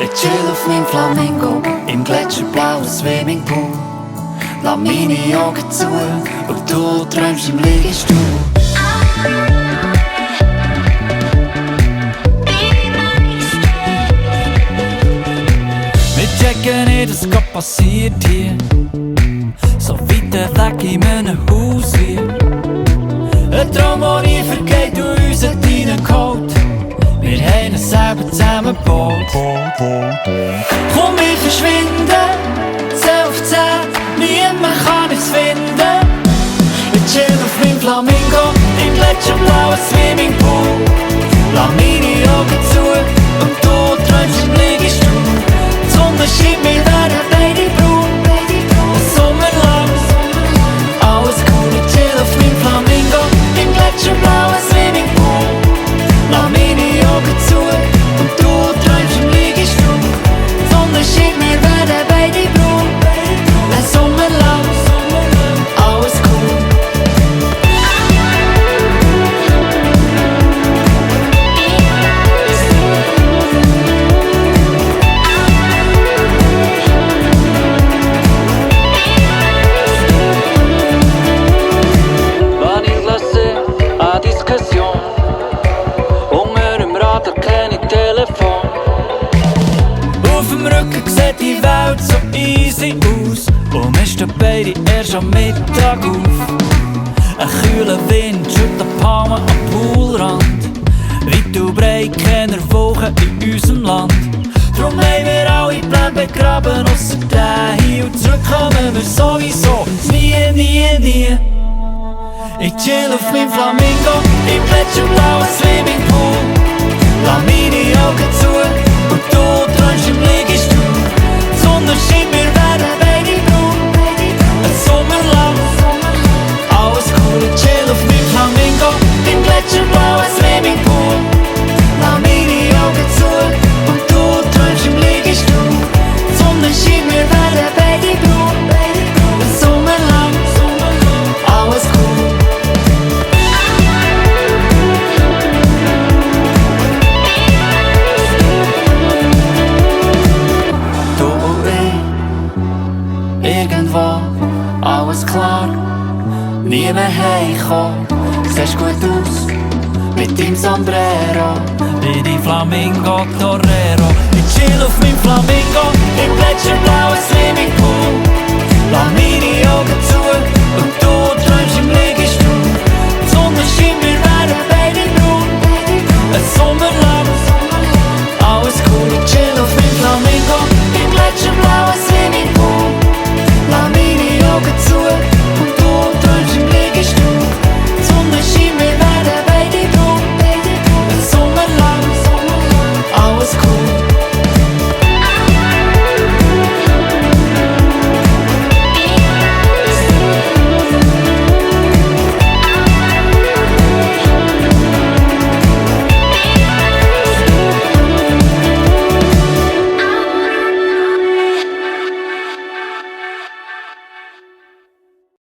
Ich chill auf meinem Flamingo im gletscherblauen Swimmingpool. Lass meine Augen zu und du träumst im Liegestuhl. Wir checken nicht, was grad passiert hier. So weit weg in meinem Haus wie ein Traum, der nie vergeht und uns hat reingeholt. Wir haben es selber zusammengebaut. Komm, wir verschwinden, 10 auf 10, niemand kann uns finden. Ich chill auf meinem Flamingo im gletscherblauen Swimmingpool. Lass meine Augen zu und du träumst im Liegestuhl. Die Sonne scheint, wir werden beide braun. Ein Sommer lang, alles cool. Ich chill auf meinem Flamingo im gletscherblauen Swimmingpool. Lass meine Augen zu und du träumst im Liegestuhl. Die Sonne scheint, wir werden beide braun. Ein Sommer lang, alles cool. Wenn ich lasse eine Diskussion, unter dem Radar kenne ich Telefon. Auf dem Rücken sieht die Welt so easy aus und wir stehen beide erst am Mittag auf. Ein kühler Wind schüttelt die Palmen am Poolrand. Weit und breit keine Wochen in unserem Land. Drum haben wir alle Pläne begraben, ausser den hier. Und zurückkommen wir sowieso nie, nie, nie. Ich chill auf meinem Flamingo im gletscherblauen Swimmingpool. Lass meine Augen zu und du träumst im Liegestuhl. Die Sonne scheint, wir werden beide braun. Ein Sommer lang, alles cool. Ich chill auf meinem Flamingo im gletscherblauen Swimmingpool. Lass meine Augen zu und du träumst im Liegestuhl. Die Sonne scheint, wir werden beide braun. Ein Sommer lang, alles cool. Du und ich, irgendwo, alles klar. Niemand heimkommen, siehst gut aus mit deinem Sombrero. Wie die Flamingo Torero. Ich chill auf meinem Flamingo im gletscherblauen Swimmingpool. Lass meine Augen zu